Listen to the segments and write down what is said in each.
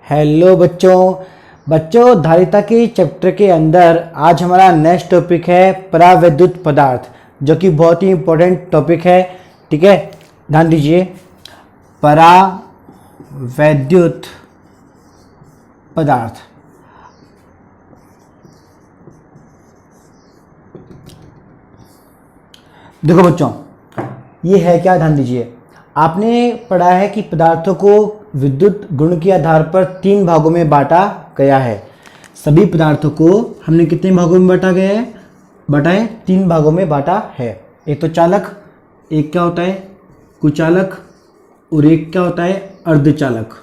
Hello बच्चों धारिता के चैप्टर के अंदर आज हमारा नेक्स्ट टॉपिक है परावैद्युत पदार्थ, जो कि बहुत ही इम्पोर्टेंट टॉपिक है। ठीक है, ध्यान दीजिए। परावैद्युत पदार्थ, देखो बच्चों ये है क्या, ध्यान दीजिए। आपने पढ़ा है कि पदार्थों को विद्युत गुण के आधार पर 3 भागों में बांटा गया है। सभी पदार्थों को हमने कितने भागों में बांटा है 3 भागों में बांटा है। एक तो चालक, एक क्या होता है कुचालक, और एक क्या होता है अर्धचालक।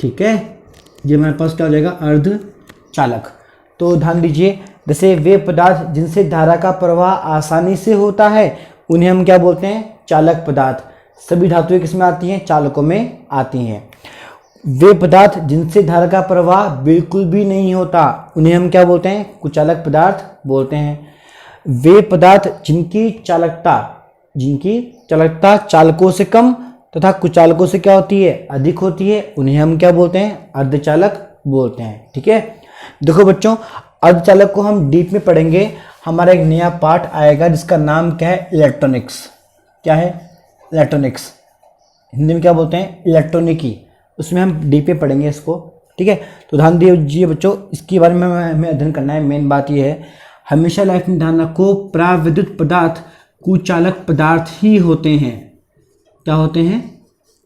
ठीक है, ये हमारे पास क्या हो जाएगा अर्धचालक। तो ध्यान दीजिए, जैसे वे पदार्थ जिनसे धारा का प्रवाह आसानी से होता है उन्हें हम क्या बोलते हैं चालक पदार्थ। सभी धातुएं किसमें आती हैं, चालकों में आती हैं। वे पदार्थ जिनसे धारा का प्रवाह बिल्कुल भी नहीं होता उन्हें हम क्या बोलते हैं कुचालक पदार्थ बोलते हैं। वे पदार्थ जिनकी चालकता चालकों से कम तथा कुचालकों से क्या होती है अधिक होती है उन्हें हम क्या बोलते हैं अर्धचालक बोलते हैं। ठीक है, देखो बच्चों अर्धचालक को हम डीप में पढ़ेंगे। हमारा एक नया पार्ट आएगा जिसका नाम क्या है इलेक्ट्रॉनिक्स। क्या है इलेक्ट्रॉनिक्स, हिंदी में क्या बोलते हैं इलेक्ट्रॉनिकी। उसमें हम डीप में पढ़ेंगे इसको। ठीक है, तो ध्यान दीजिए बच्चों, इसके बारे में हमें अध्ययन करना है। मेन बात यह है, हमेशा लाइफ में ध्यान रखो परावैद्युत पदार्थ कुचालक पदार्थ ही होते हैं। क्या होते हैं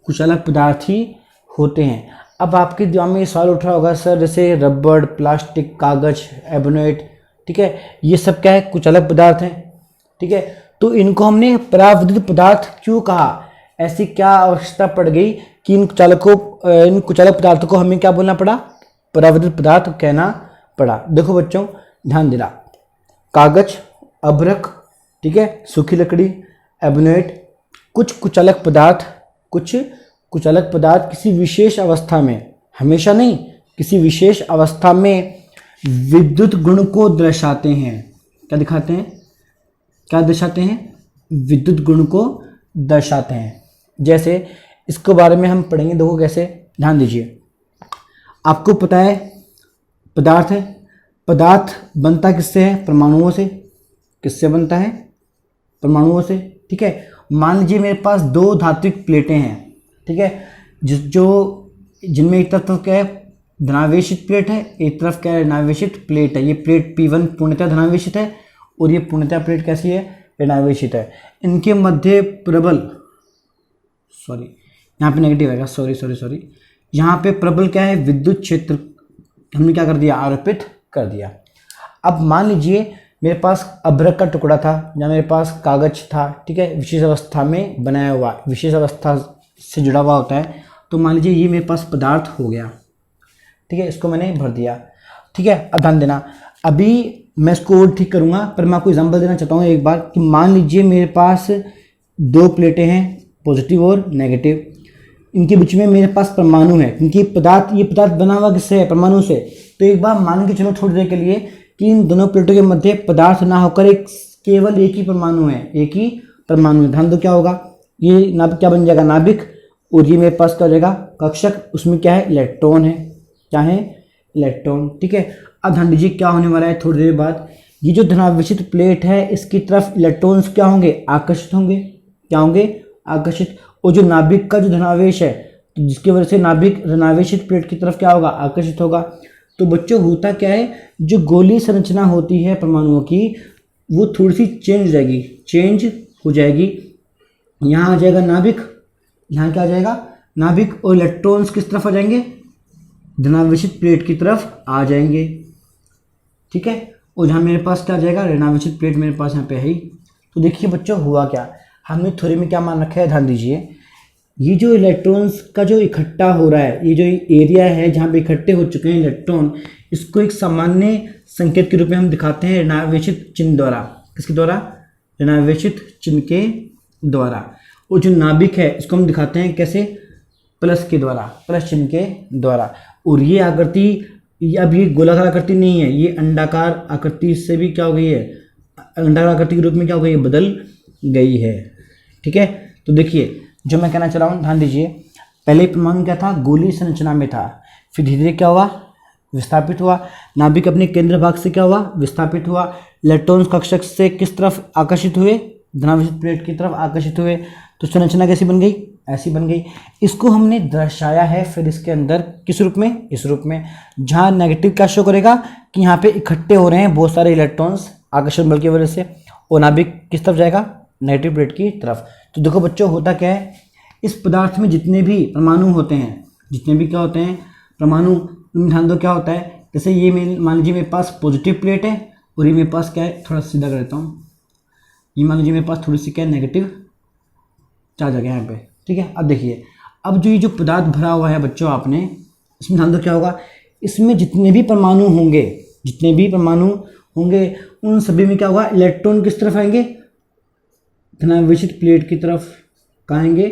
कुचालक पदार्थ ही होते हैं। अब आपके दिमाग में ये सवाल उठ रहा होगा, सर जैसे रबड़, प्लास्टिक, कागज, एबोनेट, ठीक है, ये सब क्या है कुचालक पदार्थ हैं। ठीक है, तो इनको हमने परावैद्युत पदार्थ क्यों कहा, ऐसी क्या आवश्यकता पड़ गई कि इन कुचालक पदार्थों को हमें क्या बोलना पड़ा परावैद्युत पदार्थ कहना पड़ा। देखो बच्चों ध्यान देना, कागज, अभ्रक, ठीक है, सूखी लकड़ी, एबोनेट, कुछ कुचालक पदार्थ किसी विशेष अवस्था में, हमेशा नहीं, किसी विशेष अवस्था में विद्युत गुण को दर्शाते हैं। क्या दर्शाते हैं विद्युत गुण को दर्शाते हैं। जैसे इसके बारे में हम पढ़ेंगे, देखो कैसे, ध्यान दीजिए। आपको पता है पदार्थ है, पदार्थ बनता किससे है परमाणुओं से। किससे बनता है परमाणुओं से। ठीक है, मान लीजिए मेरे पास 2 धात्विक प्लेटें हैं। ठीक है, जिनमें एक तरफ क्या है धनावेशित प्लेट है, एक तरफ क्या है ऋणावेशित प्लेट है। ये प्लेट P1 पूर्णतः धनावेशित है और ये पूर्णतः प्लेट कैसी है ऋणावेशित है। इनके मध्य प्रबल, यहाँ पे नेगेटिव आएगा, सॉरी, यहाँ पे प्रबल क्या है विद्युत क्षेत्र हमने क्या कर दिया आरोपित कर दिया। अब मान लीजिए मेरे पास अभ्रक का टुकड़ा था या मेरे पास कागज था। ठीक है, विशेष अवस्था में बनाया हुआ, विशेष अवस्था से जुड़ा हुआ होता है। तो मान लीजिए ये मेरे पास पदार्थ हो गया। ठीक है, इसको मैंने भर दिया। ठीक है, अब ध्यान देना, अभी मैं इसको और ठीक करूंगा, पर मैं आपको एग्जांपल देना चाहता हूँ एक बार कि मान लीजिए मेरे पास 2 प्लेटें हैं, पॉजिटिव और नेगेटिव। इनके बीच में मेरे पास परमाणु है, क्योंकि ये पदार्थ बना हुआ किससे है परमाणु से। तो एक बार मान के चलो थोड़ी देर के लिए कि इन दोनों प्लेटों के मध्य पदार्थ ना होकर केवल एक ही परमाणु है। ध्यान दो क्या होगा, ये क्या बन जाएगा नाभिक, और ये मेरे पास क्या हो जाएगा कक्षक। उसमें क्या है इलेक्ट्रॉन है, क्या है इलेक्ट्रॉन। ठीक है, अब ध्यान दीजिए क्या होने वाला है थोड़ी देर बाद। ये जो धनावेशित प्लेट है इसकी तरफ इलेक्ट्रॉन्स क्या होंगे आकर्षित होंगे। क्या होंगे आकर्षित। और जो नाभिक का जो धनावेश है, तो जिसकी वजह से नाभिक ऋणावेशित प्लेट की तरफ क्या होगा आकर्षित होगा। तो बच्चों होता क्या है, जो गोलीय संरचना होती है परमाणुओं की वो थोड़ी सी चेंज हो जाएगी। यहाँ आ जाएगा नाभिक, यहाँ क्या आ जाएगा नाभिक, और इलेक्ट्रॉन्स किस तरफ आ जाएंगे धनावेशित प्लेट की तरफ आ जाएंगे। ठीक है, और यहाँ मेरे पास क्या आ जाएगा ऋणावेशित प्लेट मेरे पास यहाँ पे है ही। तो देखिए बच्चों हुआ क्या, हमने थ्योरी में क्या मान रखा है, ध्यान दीजिए। ये जो इलेक्ट्रॉन्स का जो इकट्ठा हो रहा है, ये जो एरिया है जहाँ पे इकट्ठे हो चुके हैं इलेक्ट्रॉन, इसको एक सामान्य संकेत के रूप में हम दिखाते हैं ऋणावेशित चिन्ह द्वारा। किसके द्वारा ऋणावेशित चिन्ह के द्वारा। और जो नाभिक है इसको हम दिखाते हैं कैसे प्लस के द्वारा, प्लस चिन्ह के द्वारा। और ये आकृति अब ये गोलाकार आकृति नहीं है, ये अंडाकार आकृति से भी क्या हो गई है अंडाकार आकृति के रूप में क्या हो गई है बदल गई है। ठीक है, तो देखिए जो मैं कहना चाह रहा हूँ ध्यान दीजिए, पहले परमाणु क्या था गोलीय संरचना में था, फिर धीरे धीरे क्या हुआ, विस्थापित हुआ। नाभिक अपने केंद्र भाग से क्या हुआ, विस्थापित हुआ। इलेक्ट्रॉन्स कक्षक से किस तरफ आकर्षित हुए, धनावेशित प्लेट की तरफ आकर्षित हुए। तो संरचना कैसी बन गई, ऐसी बन गई। इसको हमने दर्शाया है फिर इसके अंदर किस रूप में, इस रूप में, जहाँ नेगेटिव क्या शो करेगा कि यहाँ पे इकट्ठे हो रहे हैं बहुत सारे इलेक्ट्रॉन्स आकर्षण बल की वजह से, और नाभिक किस तरफ जाएगा, नेगेटिव प्लेट की तरफ। तो देखो बच्चों होता क्या है, इस पदार्थ में जितने भी परमाणु होते हैं, जितने भी क्या होते हैं परमाणु, ध्यान दो क्या होता है। जैसे ये मान लीजिए मेरे पास पॉजिटिव प्लेट है और ये मेरे पास क्या है, थोड़ा सीधा कर देता हूँ, ये मान लीजिए मेरे पास थोड़ी सी क्या है नेगेटिव चार्ज आ गया यहाँ पे, ठीक है। अब देखिए, अब जो ये जो पदार्थ भरा हुआ है बच्चों आपने, इसमें ध्यान दो क्या होगा, इसमें जितने भी परमाणु होंगे, जितने भी परमाणु होंगे उन सभी में क्या होगा, इलेक्ट्रॉन किस तरफ आएंगे, धनावेशित प्लेट की तरफ। कहाँ आएंगे,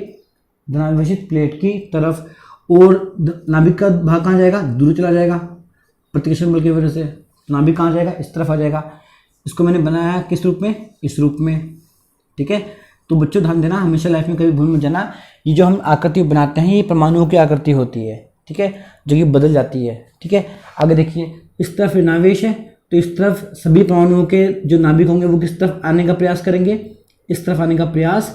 धनावेशित प्लेट की तरफ। और नाभिक का भाग कहाँ जाएगा, दूर चला जाएगा प्रतिकर्षण बल की वजह से। नाभिक कहाँ जाएगा, इस तरफ आ जाएगा। इसको मैंने बनाया किस रूप में, इस रूप में, ठीक है। तो बच्चों ध्यान देना, हमेशा लाइफ में कभी भूल मत जाना, ये जो हम आकृति बनाते हैं ये परमाणुओं की आकृति होती है, ठीक है, जो कि बदल जाती है, ठीक है। आगे देखिए, इस तरफ ऋणावेश है तो इस तरफ सभी परमाणुओं के जो नाभिक होंगे वो किस तरफ आने का प्रयास करेंगे, इस तरफ आने का प्रयास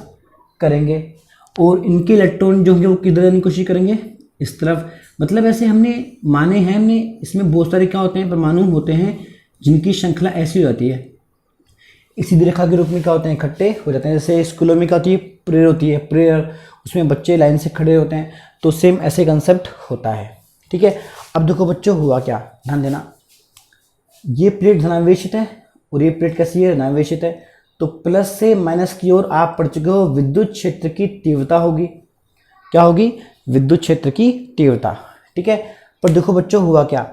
करेंगे। और इनके इलेक्ट्रॉन जो होंगे वो किधर जाने की कोशिश करेंगे, इस तरफ। मतलब ऐसे हमने माने हैं, हमने इसमें बहुत सारे क्या होते हैं परमाणु होते हैं जिनकी श्रृंखला ऐसी हो जाती है, एक सीधी रेखा के रूप में क्या होते हैं, इकट्ठे हो जाते हैं। जैसे स्कूलों में क्या होती है, प्रेयर होती है, प्रेयर, उसमें बच्चे लाइन से खड़े होते हैं, तो सेम ऐसे कंसेप्ट होता है, ठीक है। अब देखो बच्चों हुआ क्या, ध्यान देना, ये प्लेट धनावेशित है और ये प्लेट कैसी है, ऋणावेशित है। तो प्लस से माइनस की ओर आप पढ़ चुके हो, विद्युत क्षेत्र की तीव्रता होगी, क्या होगी, विद्युत क्षेत्र की तीव्रता, ठीक है। पर देखो बच्चों हुआ क्या,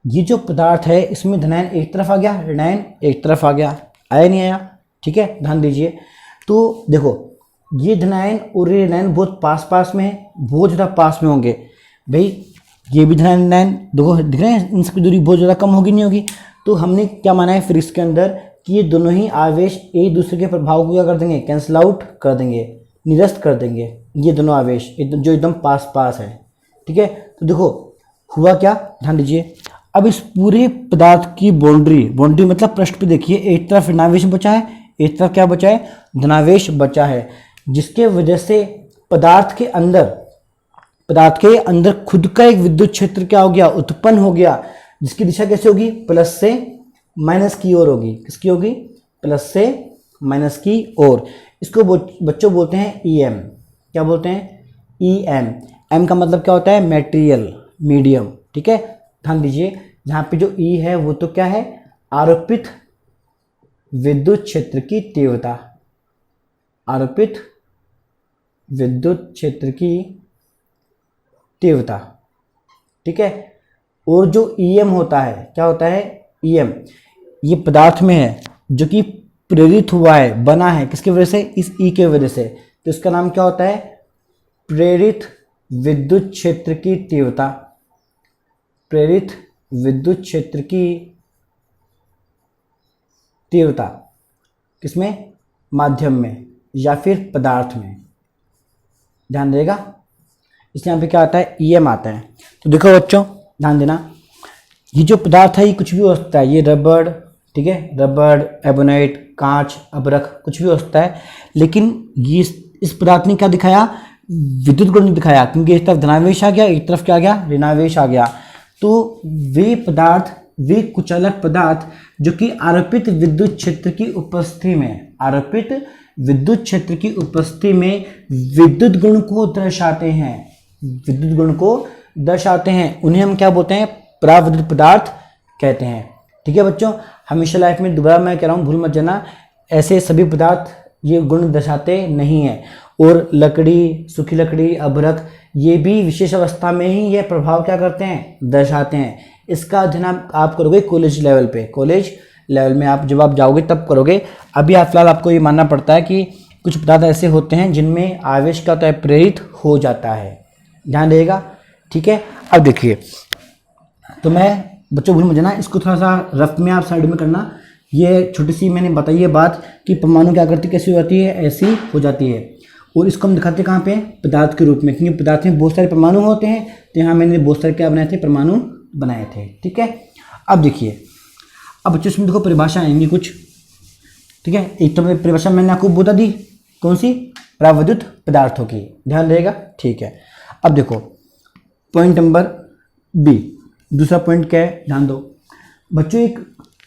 ये जो पदार्थ है इसमें धनायन एक तरफ आ गया, ऋणायन एक तरफ आ गया, आया नहीं आया, ठीक है, ध्यान दीजिए। तो देखो ये धनायन और ये ऋणायन बहुत पास पास में है, बहुत ज़्यादा पास में होंगे भाई, ये भी धनायन ऋणायन देखो दिख रहे हैं, इनकी दूरी बहुत ज़्यादा कम होगी, नहीं होगी। तो हमने क्या माना है फिर इसके अंदर कि ये दोनों ही आवेश एक दूसरे के प्रभाव को क्या कर देंगे, कैंसिल आउट कर देंगे, निरस्त कर देंगे, ये दोनों आवेश जो एकदम पास पास है, ठीक है। तो देखो हुआ क्या, ध्यान दीजिए। अब इस पूरे पदार्थ की बाउंड्री मतलब पृष्ठ पे देखिए, एक तरफ ऋणावेश बचा है, एक तरफ क्या बचा है, धनावेश बचा है, जिसके वजह से पदार्थ के अंदर खुद का एक विद्युत क्षेत्र क्या हो गया, उत्पन्न हो गया, जिसकी दिशा कैसे होगी, प्लस से माइनस की ओर होगी। किसकी होगी, प्लस से माइनस की ओर। इसको बच्चों बोलते हैं EM। क्या बोलते हैं, EM। M का मतलब क्या होता है, मेटेरियल, मीडियम, ठीक है। ध्यान दीजिए, जहाँ पे जो E है वो तो क्या है, आरोपित विद्युत क्षेत्र की तीव्रता, आरोपित विद्युत क्षेत्र की तीव्रता, ठीक है। और जो EM होता है, क्या होता है, EM, ये पदार्थ में है जो कि प्रेरित हुआ है, बना है किसकी वजह से, इस E के वजह से। तो इसका नाम क्या होता है, प्रेरित विद्युत क्षेत्र की तीव्रता, प्रेरित विद्युत क्षेत्र की तीव्रता, किसमें, माध्यम में या फिर पदार्थ में, ध्यान देगा। इसलिए यहाँ पे क्या आता है, EM आता है। तो देखो बच्चों ध्यान देना, ये जो पदार्थ है ये कुछ भी हो सकता है, ये रबड़, ठीक है, रबड़, एबोनाइट, कांच, अभ्रक, कुछ भी हो सकता है। लेकिन ये इस पदार्थ ने क्या दिखाया, विद्युत गुण दिखाया, क्योंकि एक तरफ धनावेश आ गया, एक तरफ क्या आ गया, ऋणावेश आ गया। तो वे पदार्थ, वे कुचालक पदार्थ जो कि आरोपित विद्युत क्षेत्र की उपस्थिति में, आरोपित विद्युत क्षेत्र की उपस्थिति में विद्युत गुण को दर्शाते हैं, विद्युत गुण को दर्शाते हैं, उन्हें हम क्या बोलते हैं, पराविद्युत पदार्थ कहते हैं, ठीक है बच्चों। हमेशा लाइफ में, दोबारा मैं कह रहा हूँ भूल मत जाना, ऐसे सभी पदार्थ ये गुण दर्शाते नहीं हैं। और लकड़ी, सूखी लकड़ी, अभ्रक, ये भी विशेष अवस्था में ही ये प्रभाव क्या करते हैं, दर्शाते हैं। इसका अध्ययन आप करोगे कॉलेज लेवल पे, कॉलेज लेवल में आप जब आप जाओगे तब करोगे। अभी आप फिलहाल आपको ये मानना पड़ता है कि कुछ पदार्थ ऐसे होते हैं जिनमें आवेश क्या होता है, प्रेरित हो जाता है, ध्यान रहेगा, ठीक है। अब देखिए, तो मैं बच्चों भूल मत जाना, इसको थोड़ा सा रफ में आप साइड में करना। ये छोटी सी मैंने बताई है बात कि परमाणु की आकृति कैसी हो जाती है, ऐसी हो जाती है। और इसको हम दिखाते हैं कहाँ पे, पदार्थ के रूप में, क्योंकि पदार्थ में बहुत सारे परमाणु होते हैं तो यहाँ मैंने बहुत सारे क्या बनाए थे, परमाणु बनाए थे। ठीक है, अब देखिए, अब बच्चों इसमें देखो परिभाषा आएंगी कुछ। ठीक है, एक तो परिभाषा मैंने आपको बता दी, कौन सी, प्रावैद्युत पदार्थों की, ध्यान रहेगा। ठीक है, अब देखो पॉइंट नंबर बी, दूसरा पॉइंट क्या है, ध्यान दो बच्चों। एक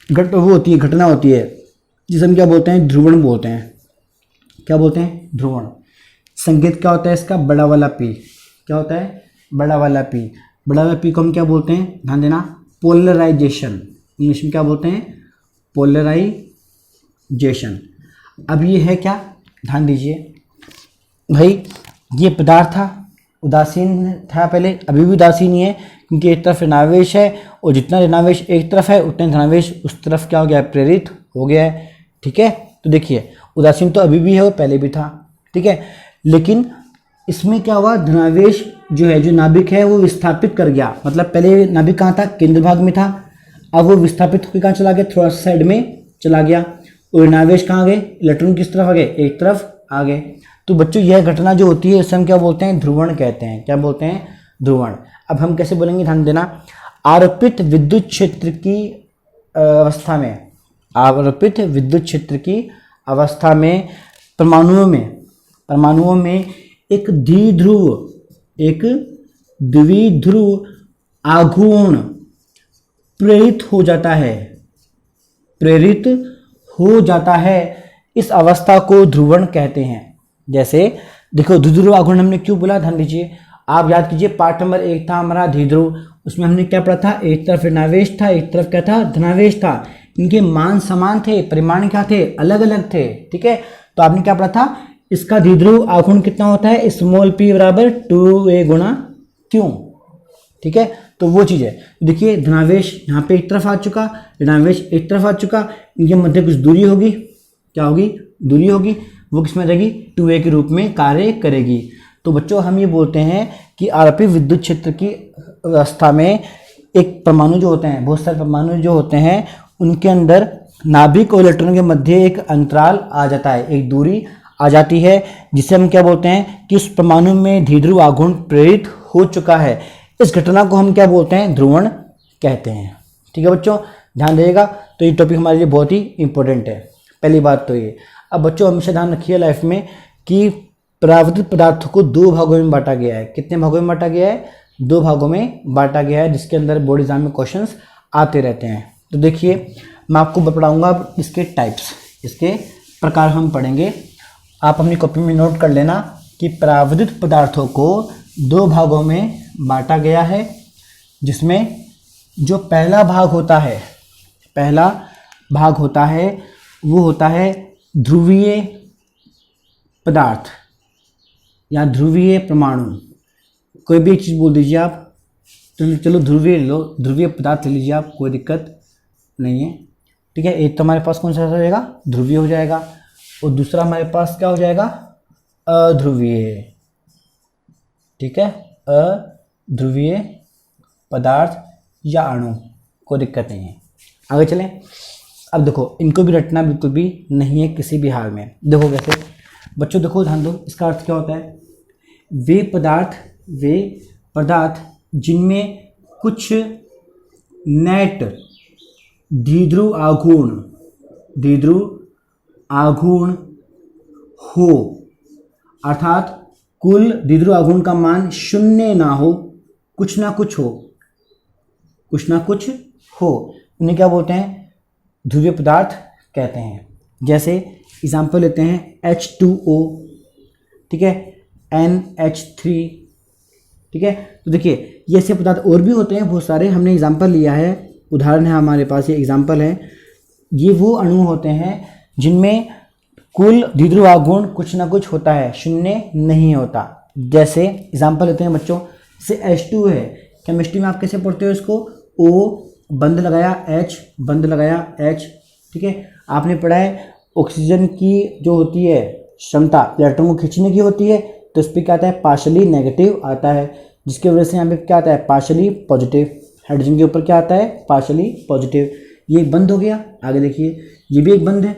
वो होती है, घटना होती है जिसे हम क्या बोलते हैं, ध्रुवण बोलते हैं। क्या बोलते हैं, ध्रुवण। संकेत क्या होता है इसका, बड़ा वाला पी। क्या होता है, बड़ा वाला पी। बड़ा वाला पी को हम क्या बोलते हैं, ध्यान देना, पोलराइजेशन। इंग्लिश में क्या बोलते हैं, पोलराइजेशन। अब ये है क्या, ध्यान दीजिए भाई, ये पदार्थ था, उदासीन था पहले, अभी भी उदासीन ही है, क्योंकि एक तरफ ऋणावेश है और जितना ऋणावेश एक तरफ है उतना धनावेश उस तरफ क्या हो गया, प्रेरित हो गया है। ठीक है, तो देखिए उदासीन तो अभी भी है और पहले भी था। ठीक है, लेकिन इसमें क्या हुआ, धनावेश जो है, जो नाभिक है वो विस्थापित कर गया। मतलब पहले नाभिक कहाँ था, केंद्र भाग में था, अब वो विस्थापित होकर कहाँ चला गया, थोड़ा सा साइड में चला गया। और ऋणावेश कहाँ गए, इलेक्ट्रॉन किस तरफ आ गए, एक तरफ आ गए। तो बच्चों यह घटना जो होती है इसे हम क्या बोलते हैं, ध्रुवण कहते हैं। क्या बोलते हैं, ध्रुवण। अब हम कैसे बोलेंगे, ध्यान देना, आरोपित विद्युत क्षेत्र की अवस्था में, आरोपित विद्युत क्षेत्र की अवस्था में परमाणुओं में एक द्विध्रुव आघूर्ण प्रेरित हो जाता है। इस अवस्था को ध्रुवण कहते हैं। जैसे देखो, द्विध्रुव आघूर्ण हमने क्यों बोला, ध्यान दीजिए, आप याद कीजिए पार्ट नंबर 1 था हमारा द्विध्रुव, उसमें हमने क्या पढ़ा था, एक तरफ ऋणावेश था, एक तरफ क्या था, धनावेश था। इनके मान समान थे, परिमाण क्या थे, अलग अलग थे। ठीक है, तो आपने क्या पढ़ा था, इसका द्विध्रुव आघूर्ण कितना होता है, स्मॉल p बराबर 2a गुणा q। ठीक है, तो वो चीज़ है। देखिए धनावेश यहाँ पे एक तरफ आ चुका, ऋणावेश एक तरफ आ चुका, इनके मध्य कुछ दूरी होगी, क्या होगी, दूरी होगी, वो किस में रहेगी, 2a के रूप में कार्य करेगी। तो बच्चों हम ये बोलते हैं कि आरोपित विद्युत क्षेत्र की अवस्था में एक परमाणु जो होते हैं, बहुत सारे परमाणु जो होते हैं, उनके अंदर नाभिक और इलेक्ट्रॉन के मध्य एक अंतराल आ जाता है, एक दूरी आ जाती है, जिसे हम क्या बोलते हैं कि उस परमाणु में द्विध्रुव आघूर्ण प्रेरित हो चुका है। इस घटना को हम क्या बोलते हैं, ध्रुवण कहते हैं। ठीक है बच्चों, ध्यान रखिएगा। तो ये टॉपिक हमारे लिए बहुत ही इंपॉर्टेंट है। पहली बात तो ये। अब बच्चों हमेशा ध्यान रखिए लाइफ में कि परावर्तित पदार्थों को 2 भागों में बांटा गया है। कितने भागों में बांटा गया है, 2 भागों में बांटा गया है, जिसके अंदर बोर्ड एग्जाम में क्वेश्चंस आते रहते हैं। तो देखिए मैं आपको बताऊंगा इसके टाइप्स, इसके प्रकार हम पढ़ेंगे। आप अपनी कॉपी में नोट कर लेना कि परावर्तित पदार्थों को 2 भागों में बांटा गया है, जिसमें जो पहला भाग होता है वो होता है ध्रुवीय पदार्थ या ध्रुवीय परमाणु। कोई भी एक चीज़ बोल दीजिए आप, चलो ध्रुवीय लो, ध्रुवीय पदार्थ ले लीजिए आप, कोई दिक्कत नहीं है। ठीक है, एक तो हमारे पास कौन सा हो जाएगा, ध्रुवीय हो जाएगा, और दूसरा हमारे पास क्या हो जाएगा, अध्रुवीय। ठीक है, अध्रुवीय पदार्थ या अणु, कोई दिक्कत नहीं है। आगे चलें। अब देखो इनको भी रटना बिल्कुल भी नहीं है किसी भी हाल में। देखो कैसे बच्चों, देखो ध्यान दो, इसका अर्थ क्या होता है, वे पदार्थ जिनमें कुछ नेट द्विध्रुव आघूर्ण हो, अर्थात कुल द्विध्रुव आघूर्ण का मान 0 ना हो, कुछ ना कुछ हो, उन्हें क्या बोलते हैं, ध्रुवीय पदार्थ कहते हैं। जैसे एग्जाम्पल लेते हैं H2O, ठीक है, NH3, ठीक है। तो देखिए ये ऐसे पदार्थ और भी होते हैं बहुत सारे, हमने एग्जाम्पल लिया है, उदाहरण है हमारे पास, ये एग्जाम्पल है। ये वो अणु होते हैं जिनमें कुल द्विध्रुव आघूर्ण कुछ ना कुछ होता है, 0 नहीं होता। जैसे एग्जाम्पल लेते हैं बच्चों, जैसे H2 है, केमिस्ट्री में आप कैसे पढ़ते हो इसको, O बंद लगाया H, बंद लगाया H, ठीक है। आपने पढ़ा है ऑक्सीजन की जो होती है क्षमता इलेक्ट्रॉन को खींचने की होती है, तो इस पर क्या आता है, पार्शली नेगेटिव आता है, जिसकी वजह से यहाँ पे क्या आता है, पार्शली पॉजिटिव। हाइड्रोजन के ऊपर क्या आता है, पार्शली पॉजिटिव। ये एक बंद हो गया। आगे देखिए, ये भी एक बंद है,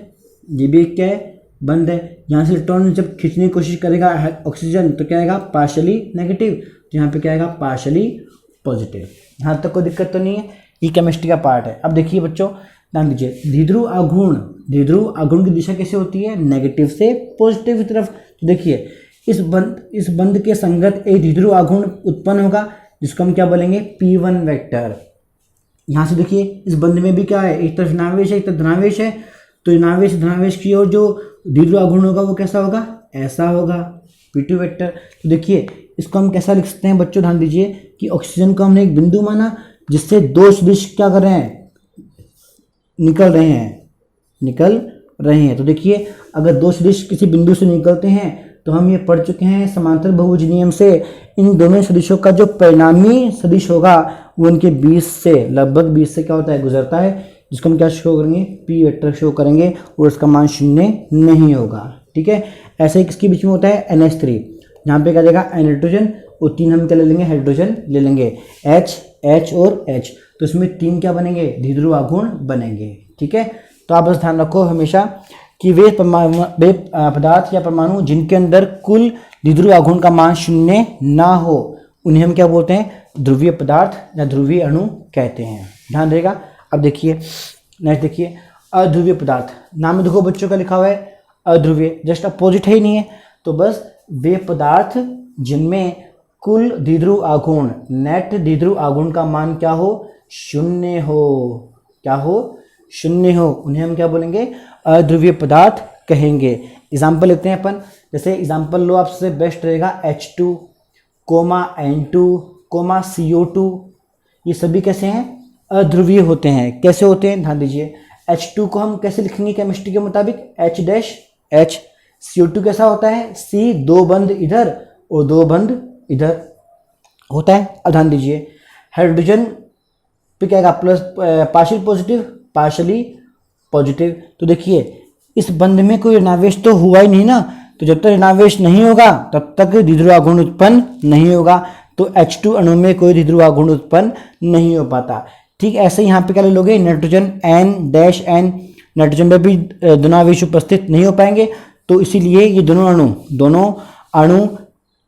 ये भी एक क्या है, बंद है। यहाँ से इलेक्ट्रॉन जब खींचने की कोशिश करेगा ऑक्सीजन, तो क्या आएगा, पार्शली नेगेटिव। तो यहाँ पे क्या आएगा पार्शली पॉजिटिव। यहाँ तक कोई दिक्कत तो नहीं है, ये केमिस्ट्री का पार्ट है। अब देखिए बच्चों ध्यान दीजिए, द्विध्रुव आघूर्ण की दिशा कैसे होती है, नेगेटिव से पॉजिटिव की तरफ। तो देखिए इस बंध के संगत एक द्विध्रुव आघूर्ण उत्पन्न होगा जिसको हम क्या बोलेंगे, P1 वेक्टर। यहाँ से देखिए इस बंध में भी क्या है, एक तरफ ऋणावेश है एक तरफ धनावेश है, तो ऋणावेश धनावेश की ओर जो द्विध्रुव आघूर्ण होगा वो कैसा होगा, ऐसा होगा, P2 वेक्टर। तो देखिए इसको हम कैसा लिख सकते हैं बच्चों, ध्यान दीजिए कि ऑक्सीजन को हमने एक बिंदु माना जिससे दो सदिश क्या कर रहे हैं, निकल रहे हैं। तो देखिए अगर दो सदिश किसी बिंदु से निकलते हैं तो हम ये पढ़ चुके हैं समांतर बहुभुज नियम से, इन दोनों सदिशों का जो परिणामी सदिश होगा वो उनके बीच से लगभग 20 से क्या होता है, गुजरता है, जिसको हम क्या शो करेंगे, P वेक्टर शो करेंगे और इसका मान 0 नहीं होगा। ठीक है, ऐसे ही किसके बीच में होता है, NH3, यहाँ पे क्या देगा नाइट्रोजन और 3 हम क्या ले लेंगे, हाइड्रोजन ले लेंगे, H और H, तो इसमें 3 क्या बनेंगे, द्विध्रुव आघूर्ण बनेंगे। ठीक है, तो आप बस ध्यान रखो हमेशा कि वे पदार्थ या परमाणु जिनके अंदर कुल द्विध्रुव आघूर्ण का मान 0 ना हो उन्हें हम क्या बोलते हैं, ध्रुवीय पदार्थ या ध्रुवीय अणु कहते हैं। ध्यान रहेगा। अब देखिए नेक्स्ट देखिए, अध्रुवीय पदार्थ, नाम में देखो बच्चों का लिखा हुआ है अध्रुवीय, जस्ट अपोजिट है ही नहीं है, तो बस वे पदार्थ जिनमें कुल द्विध्रुव आघूर्ण, नेट द्विध्रुव आघूर्ण का मान क्या हो, 0 हो, क्या हो, 0 हो, उन्हें हम क्या बोलेंगे, अध्रुवीय पदार्थ कहेंगे। एग्जाम्पल लेते हैं अपन, जैसे एग्जाम्पल लो आपसे बेस्ट रहेगा H2, N2, CO2, ये सभी कैसे हैं, अध्रुवीय होते हैं। कैसे होते हैं, ध्यान दीजिए, H2 को हम कैसे लिखेंगे केमिस्ट्री के मुताबिक, H', CO2 कैसा होता है, C, 2 बंध इधर और 2 बंध इधर होता है। अब ध्यान दीजिए हाइड्रोजन पे क्या आएगा, plus partial positive, partially positive. तो देखिए इस बंध में कोई ऋणावेश तो हुआ ही नहीं ना, तो जब तक ऋणावेश नहीं होगा तब तक द्विध्रुव आघूर्ण उत्पन्न नहीं होगा, तो H2 अणु में कोई द्विध्रुव आघूर्ण उत्पन्न नहीं हो पाता। ठीक ऐसे यहाँ पे क्या ले लोगे, नाइट्रोजन N-N, नाइट्रोजन में भी धनावेश उपस्थित नहीं हो पाएंगे, तो इसीलिए ये दोनों अणु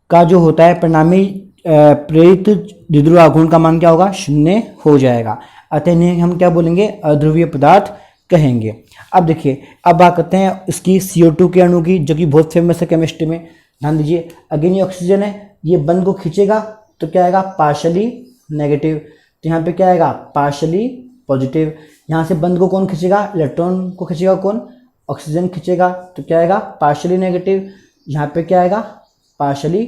का जो होता है परिणामी प्रेरित द्विध्रुव आघूर्ण का मान क्या होगा, 0 हो जाएगा। अतः इन्हें हम क्या बोलेंगे, अध्रुवीय पदार्थ कहेंगे। अब देखिए अब बात करते हैं इसकी CO2 के अणु की, जो कि बहुत फेमस है केमिस्ट्री में। ध्यान दीजिए अगेन ये ऑक्सीजन है, ये बंध को खींचेगा तो क्या आएगा, पार्शली नेगेटिव, तो यहाँ पे क्या आएगा, पार्शली पॉजिटिव। यहाँ से बंध को कौन खींचेगा, इलेक्ट्रॉन को खींचेगा कौन, ऑक्सीजन खींचेगा, तो क्या आएगा, पार्शली नेगेटिव। यहाँ पे क्या आएगा, पार्शली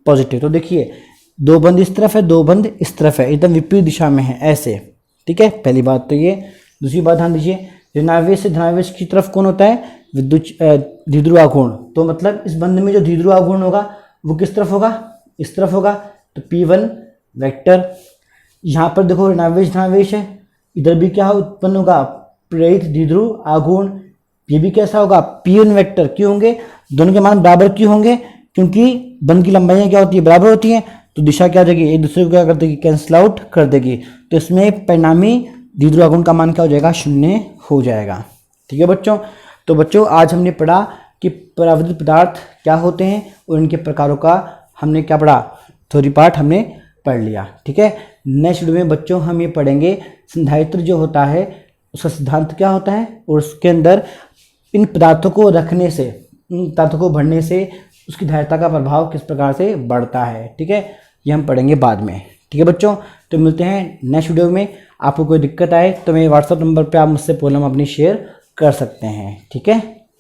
पॉजिटिव। तो देखिए 2 बंध इस तरफ है, 2 बंध इस तरफ है, एकदम विपरीत दिशा में है ऐसे। ठीक है, पहली बात तो ये। दूसरी बात ध्यान दीजिए, ऋणावेश से धनावेश की तरफ कौन होता है, द्विध्रुव आघूर्ण, तो मतलब इस बंध में जो द्विध्रुव आघूर्ण होगा वो किस तरफ होगा, इस तरफ होगा, तो P1 वेक्टर। यहाँ पर देखो ऋणावेश धनावेश है, इधर भी क्या उत्पन्न होगा, प्रेरित द्विध्रुव आघूर्ण, ये भी कैसा होगा, P1 वेक्टर। क्यों होंगे, दोनों के मान बराबर क्यों होंगे, क्योंकि बंध की लंबाइयाँ क्या होती है, बराबर होती हैं, तो दिशा क्या हो जाएगी, एक दूसरे को क्या कर देगी, कैंसिल आउट कर देगी, तो इसमें परिणामी द्विध्रुव आघूर्ण का मान क्या हो जाएगा, 0 हो जाएगा। ठीक है बच्चों, तो बच्चों आज हमने पढ़ा कि परावर्तित पदार्थ क्या होते हैं और इनके प्रकारों का हमने क्या पढ़ा, थ्योरी पार्ट हमने पढ़ लिया। ठीक है, नेक्स्ट वीडियो में बच्चों हम ये पढ़ेंगे संधारित्र जो होता है उसका सिद्धांत क्या होता है और उसके अंदर इन पदार्थों को रखने से, इन पदार्थों को भरने से उसकी धारिता का प्रभाव किस प्रकार से बढ़ता है। ठीक है, ये हम पढ़ेंगे बाद में। ठीक है बच्चों, तो मिलते हैं नेक्स्ट वीडियो में। आपको कोई दिक्कत आए तो मेरे व्हाट्सएप नंबर पे आप मुझसे प्रॉब्लम अपनी शेयर कर सकते हैं। ठीक है।